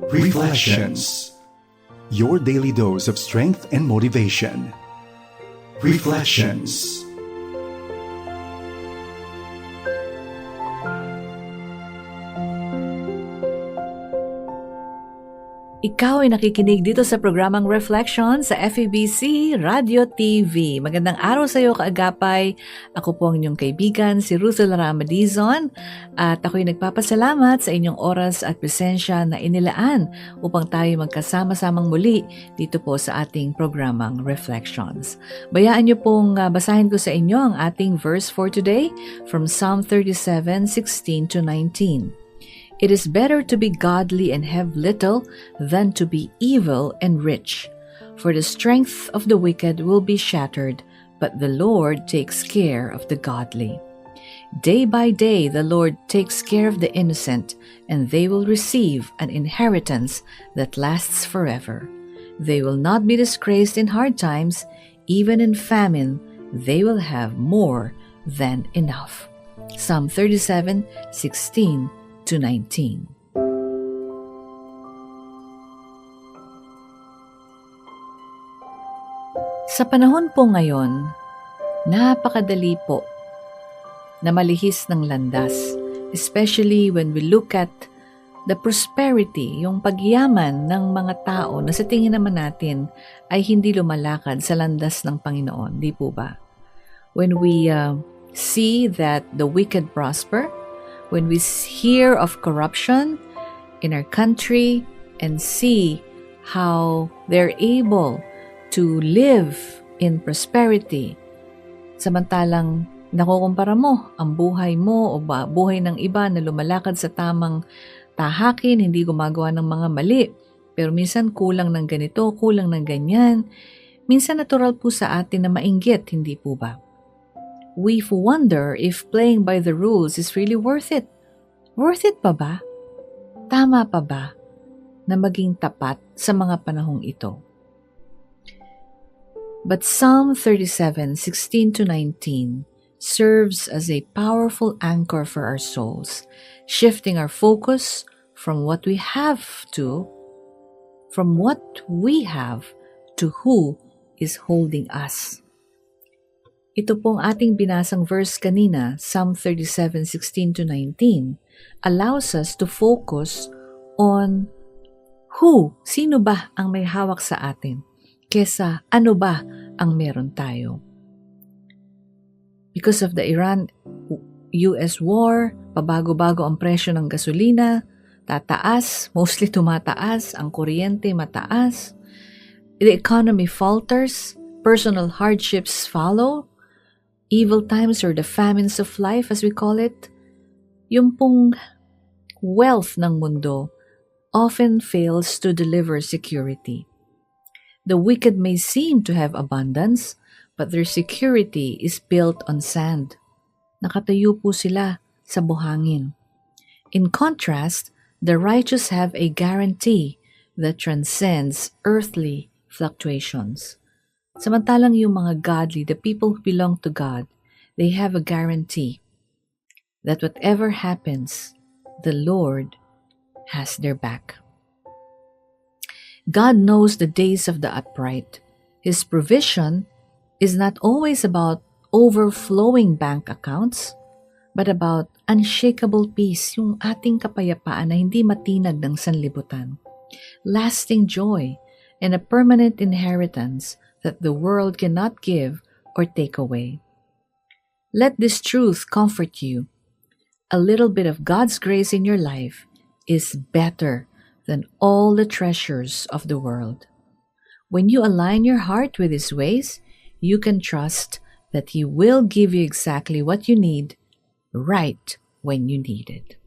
Reflections. Your daily dose of strength and motivation. Reflections. Ikaw ay nakikinig dito sa programang Reflection sa FEBC Radio TV. Magandang araw sa iyo, kaagapay. Ako po ang inyong kaibigan, si Ruthel Ramadizon. At ako'y nagpapasalamat sa inyong oras at presensya na inilaan upang tayo magkasama-samang muli dito po sa ating programang Reflections. Bayaan niyo pong basahin ko sa inyo ang ating verse for today from Psalm 37:16 to 19. It is better to be godly and have little than to be evil and rich. For the strength of the wicked will be shattered, but the Lord takes care of the godly. Day by day the Lord takes care of the innocent, and they will receive an inheritance that lasts forever. They will not be disgraced in hard times, even in famine they will have more than enough. Psalm 37:16 to 19. Sa panahon po ngayon, napakadali po na malihis ng landas, especially when we look at the prosperity, yung pagyaman ng mga tao na sa tingin naman natin ay hindi lumalakad sa landas ng Panginoon, di po ba? When we see that the wicked prosper, when we hear of corruption in our country and see how they're able to live in prosperity, samantalang nakukumpara mo ang buhay mo o buhay ng iba na lumalakad sa tamang tahakin, hindi gumagawa ng mga mali, pero minsan kulang ng ganito, kulang ng ganyan, minsan natural po sa atin na mainggit, hindi po ba? We wonder if playing by the rules is really worth it. Worth it pa ba? Tama pa ba na maging tapat sa mga panahong ito? But Psalm 37:16 to 19 serves as a powerful anchor for our souls, shifting our focus from what we have to who is holding us. Ito pong ating binasang verse kanina, Psalm 37:16 to 19, allows us to focus on sino ba ang may hawak sa atin, kesa ano ba ang meron tayo. Because of the Iran-US war, pabago-bago ang presyo ng gasolina, tataas, mostly tumataas, ang kuryente mataas, the economy falters, personal hardships follow, evil times or the famines of life as we call it, yung pong wealth ng mundo often fails to deliver security. The wicked may seem to have abundance, but their security is built on sand. Nakatayo po sila sa buhangin. In contrast, the righteous have a guarantee that transcends earthly fluctuations. Samantalang yung mga godly, the people who belong to God, they have a guarantee that whatever happens, the Lord has their back. God knows the days of the upright. His provision is not always about overflowing bank accounts, but about unshakable peace, yung ating kapayapaan na hindi matinag ng sanlibutan, lasting joy, and a permanent inheritance that the world cannot give or take away. Let this truth comfort you. A little bit of God's grace in your life is better than all the treasures of the world. When you align your heart with His ways, you can trust that He will give you exactly what you need right when you need it.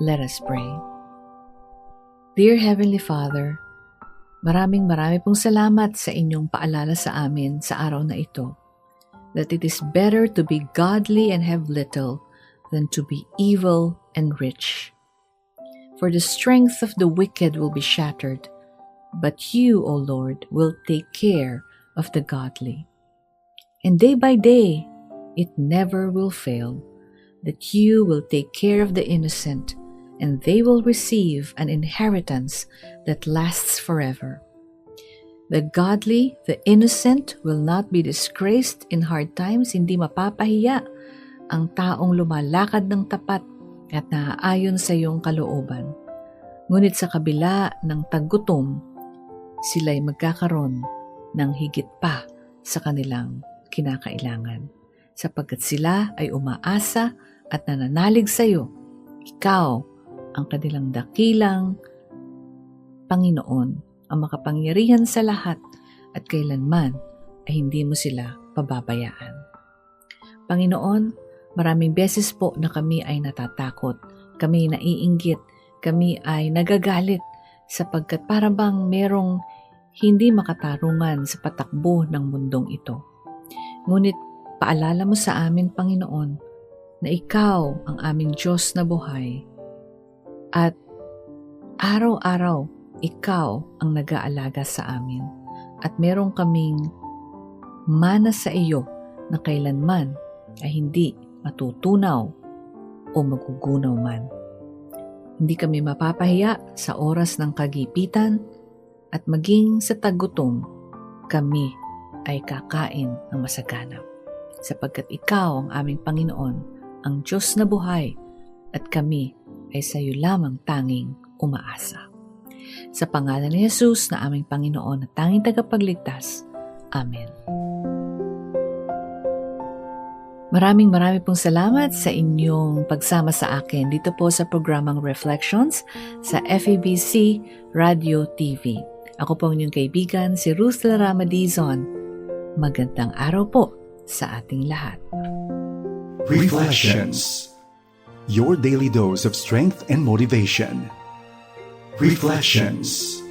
Let us pray. Dear Heavenly Father, marami pong salamat sa inyong paalala sa amin sa araw na ito, that it is better to be godly and have little than to be evil and rich. For the strength of the wicked will be shattered, but you, O Lord, will take care of the godly. And day by day, it never will fail, that you will take care of the innocent, and they will receive an inheritance that lasts forever. The godly, the innocent will not be disgraced in hard times. Hindi mapapahiya ang taong lumalakad ng tapat at naaayon sa iyong kalooban. Ngunit sa kabila ng taggutom, sila'y magkakaroon ng higit pa sa kanilang kinakailangan. Sapagkat sila ay umaasa at nananalig sa iyo. Ikaw ang kanilang dakilang Panginoon, ang makapangyarihan sa lahat at kailanman ay hindi mo sila pababayaan. Panginoon, maraming beses po na kami ay natatakot, kami naiinggit, kami ay nagagalit sapagkat para bang merong hindi makatarungan sa patakbo ng mundong ito. Ngunit paalala mo sa amin, Panginoon, na Ikaw ang aming Diyos na buhay at araw-araw Ikaw ang nag-aalaga sa amin at meron kaming mana sa iyo na kailanman ay hindi matutunaw o magugunaw man. Hindi kami mapapahiya sa oras ng kagipitan at maging sa tagutom kami ay kakain ng masagana. Sapagkat Ikaw ang aming Panginoon, ang Diyos na buhay at kami ay sa iyo lamang tanging umaasa. Sa pangalan ni Jesus na aming Panginoon at tanging tagapagligtas. Amen. Maraming pong salamat sa inyong pagsama sa akin dito po sa programang Reflections sa FEBC Radio TV. Ako po ang inyong kaibigan, si Ruth Larama Dizon. Magandang araw po sa ating lahat. Reflections. Your daily dose of strength and motivation. Reflections.